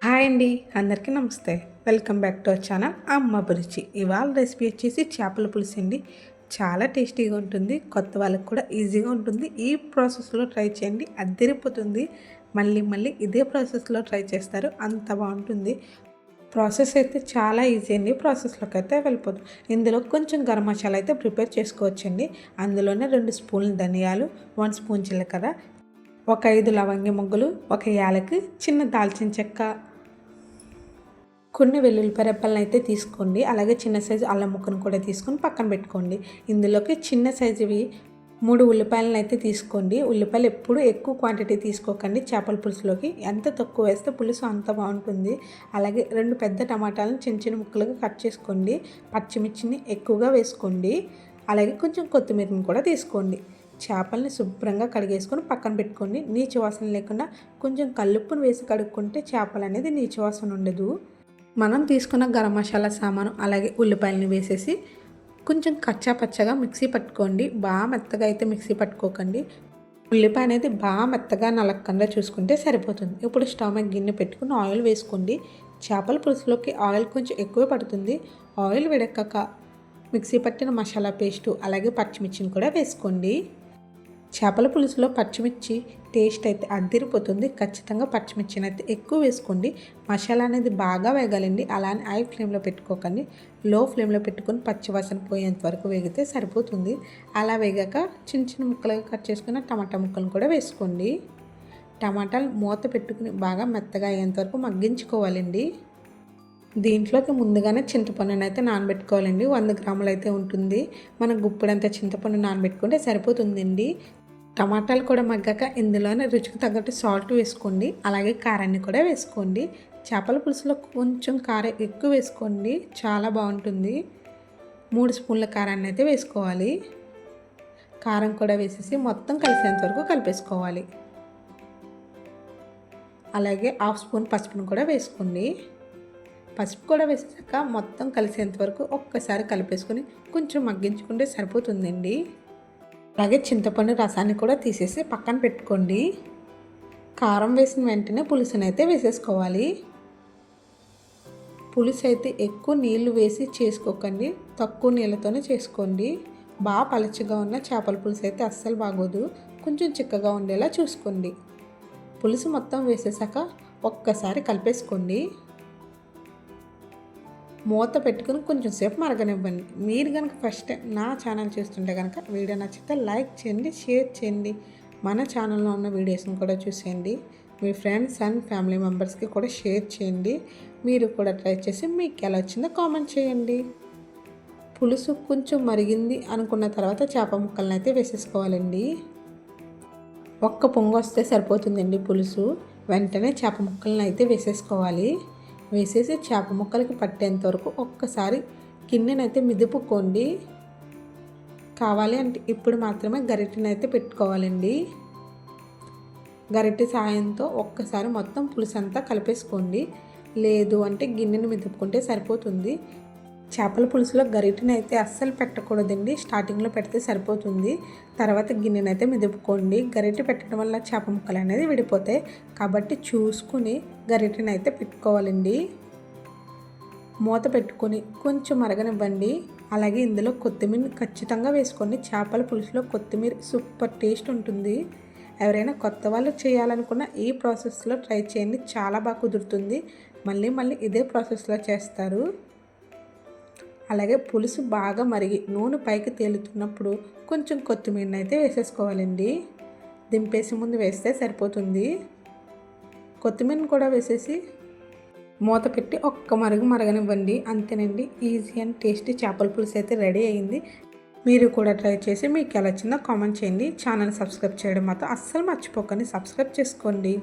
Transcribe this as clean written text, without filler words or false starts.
Hi అండి, అందరికీ నమస్తే. Welcome back to our channel అమ్మ అభిరుచి. ఇవాళ రెసిపీ వచ్చేసి చేపల పులుసు అండి. చాలా టేస్టీగా ఉంటుంది, కొత్త వాళ్ళకి కూడా ఈజీగా ఉంటుంది. ఈ ప్రాసెస్లో ట్రై చేయండి, అద్దరిపోతుంది. మళ్ళీ మళ్ళీ ఇదే ప్రాసెస్లో ట్రై చేస్తారు, అంత బాగుంటుంది. ప్రాసెస్ అయితే చాలా ఈజీ అండి. ప్రాసెస్లోకి అయితే వెళ్ళిపోతుంది. ఇందులో కొంచెం గరం మసాలా అయితే ప్రిపేర్ చేసుకోవచ్చండి. అందులోనే 2 స్పూన్లు ధనియాలు, 1 స్పూన్ జీలకర్ర, ఒక 5 లవంగి మొగ్గలు, ఒక యాలకి, చిన్న దాల్చిన చెక్క, కొన్ని వెల్లుల్లిపాయ రెబ్బలను అయితే తీసుకోండి. అలాగే చిన్న సైజు అల్లం ముక్కను కూడా తీసుకొని పక్కన పెట్టుకోండి. ఇందులోకి చిన్న సైజువి 3 ఉల్లిపాయలను అయితే తీసుకోండి. ఉల్లిపాయలు ఎప్పుడు ఎక్కువ క్వాంటిటీ తీసుకోకండి. చేపల పులుసులోకి ఎంత తక్కువ వేస్తే పులుసు అంత బాగుంటుంది. అలాగే 2 పెద్ద టమాటాలను చిన్న చిన్న ముక్కలుగా కట్ చేసుకోండి. పచ్చిమిర్చిని ఎక్కువగా వేసుకోండి. అలాగే కొంచెం కొత్తిమీరని కూడా తీసుకోండి. చేపల్ని శుభ్రంగా కడిగేసుకొని పక్కన పెట్టుకోండి. నీచు వాసన లేకుండా కొంచెం కల్లుప్పును వేసి కడుక్కుంటే చేపలు అనేది నీచు వాసన ఉండదు. మనం తీసుకున్న గరం మసాలా సామాను అలాగే ఉల్లిపాయలని వేసేసి కొంచెం కచ్చా పచ్చగా మిక్సీ పట్టుకోండి. బాగా మెత్తగా అయితే మిక్సీ పట్టుకోకండి. ఉల్లిపాయ అనేది బాగా మెత్తగా నలగకుండా చూసుకుంటే సరిపోతుంది. ఇప్పుడు స్టవ్ మీద గిన్నె పెట్టుకుని ఆయిల్ వేసుకోండి. చేపల పులుసులోకి ఆయిల్ కొంచెం ఎక్కువ పడుతుంది. ఆయిల్ వేడెక్కాక మిక్సీ పట్టిన మసాలా పేస్టు అలాగే పచ్చిమిర్చిని కూడా వేసుకోండి. చేపల పులుసులో పచ్చిమిర్చి టేస్ట్ అయితే అద్దిరిపోతుంది. ఖచ్చితంగా పచ్చిమిర్చిని అయితే ఎక్కువ వేసుకోండి. మసాలా అనేది బాగా వేగాలండి. అలానే హై ఫ్లేమ్లో పెట్టుకోకండి. లో ఫ్లేమ్లో పెట్టుకొని పచ్చివాసన పోయేంత వరకు వేగితే సరిపోతుంది. అలా వేగాక చిన్న చిన్న ముక్కలుగా కట్ చేసుకున్న టమాటా ముక్కలను కూడా వేసుకోండి. టమాటాలు మూత పెట్టుకుని బాగా మెత్తగా అయ్యేంత వరకు మగ్గించుకోవాలండి. దీంట్లోకి ముందుగానే చింతపండుని అయితే నానబెట్టుకోవాలండి. 100 గ్రాములు అయితే ఉంటుంది. మనం గుప్పుడంత చింతపండు నానబెట్టుకుంటే సరిపోతుందండి. టమాటాలు కూడా మగ్గాక ఇందులోనే రుచికి తగ్గట్టు సాల్ట్ వేసుకోండి. అలాగే కారాన్ని కూడా వేసుకోండి. చేపల పులుసులో కొంచెం కారం ఎక్కువ వేసుకోండి, చాలా బాగుంటుంది. 3 స్పూన్ల కారాన్ని అయితే వేసుకోవాలి. కారం కూడా వేసేసి మొత్తం కలిసేంత వరకు కలిపేసుకోవాలి. అలాగే 1/2 స్పూన్ పసుపును కూడా వేసుకోండి. పసుపు కూడా వేసాక మొత్తం కలిసేంత వరకు ఒక్కసారి కలిపేసుకొని కొంచెం మగ్గించుకుంటే సరిపోతుందండి. అలాగే చింతపండు రసాన్ని కూడా తీసేసి పక్కన పెట్టుకోండి. కారం వేసిన వెంటనే పులుసుని అయితే వేసేసుకోవాలి. పులుసు అయితే ఎక్కువ నీళ్లు వేసి చేసుకోకండి, తక్కువ నీళ్ళతోనే చేసుకోండి. బాగా పలచగా ఉన్న చేపల పులుసు అయితే అస్సలు బాగోదు. కొంచెం చిక్కగా ఉండేలా చూసుకోండి. పులుసు మొత్తం వేసేసాక ఒక్కసారి కలిపేసుకోండి. మూత పెట్టుకుని కొంచెం సేపు మరగనివ్వండి. మీరు కనుక ఫస్ట్ టైం నా ఛానల్ చూస్తుంటే కనుక వీడియో నచ్చితే లైక్ చేయండి, షేర్ చేయండి. మన ఛానల్లో ఉన్న వీడియోస్ని కూడా చూసేయండి. మీ ఫ్రెండ్స్ అండ్ ఫ్యామిలీ మెంబర్స్కి కూడా షేర్ చేయండి. మీరు కూడా ట్రై చేసి మీకు ఎలా వచ్చిందో కామెంట్ చేయండి. పులుసు కొంచెం మరిగింది అనుకున్న తర్వాత చేప ముక్కలను అయితే వేసేసుకోవాలండి. ఒక్క పొంగు వస్తే సరిపోతుందండి పులుసు. వెంటనే చేప ముక్కలను అయితే వేసేసుకోవాలి. వేసేసి చేప ముక్కలకి పట్టేంత వరకు ఒక్కసారి గిన్నెనైతే మిదుపుకోండి. కావాలి అంటే ఇప్పుడు మాత్రమే గరిటెనైతే పెట్టుకోవాలండి. గరిటె సాయంతో ఒక్కసారి మొత్తం పులుసు అంతా కలిపేసుకోండి. లేదు అంటే గిన్నెను మిదుపుకుంటే సరిపోతుంది. చేపల పులుసులో గరిటెని అయితే అస్సలు పెట్టకూడదండి. స్టార్టింగ్లో పెడితే సరిపోతుంది. తర్వాత గిన్నెనైతే మెదుపుకోండి. గరిటె పెట్టడం వల్ల చేప ముక్కలు అనేది విడిపోతాయి. కాబట్టి చూసుకుని గరిటెని అయితే పెట్టుకోవాలండి. మూత పెట్టుకొని కొంచెం మరగనివ్వండి. అలాగే ఇందులో కొత్తిమీర ఖచ్చితంగా వేసుకోండి. చేపల పులుసులో కొత్తిమీర సూపర్ టేస్ట్ ఉంటుంది. ఎవరైనా కొత్త వాళ్ళు చేయాలనుకున్న ఈ ప్రాసెస్లో ట్రై చేయండి, చాలా బాగా కుదురుతుంది. మళ్ళీ మళ్ళీ ఇదే ప్రాసెస్లో చేస్తారు. అలాగే పులుసు బాగా మరిగి నూనె పైకి తేలుతున్నప్పుడు కొంచెం కొత్తిమీరని అయితే వేసేసుకోవాలండి. దింపేసి ముందు వేస్తే సరిపోతుంది. కొత్తిమీరని కూడా వేసేసి మూత పెట్టి ఒక్క మరగనివ్వండి. అంతేనండి, ఈజీ అండ్ టేస్టీ చేపల పులుసు అయితే రెడీ అయింది. మీరు కూడా ట్రై చేసి మీకు ఎలా వచ్చిందో కామెంట్ చేయండి. ఛానల్ సబ్స్క్రైబ్ చేయడం మాత్రం అస్సలు మర్చిపోకండి. సబ్స్క్రైబ్ చేసుకోండి.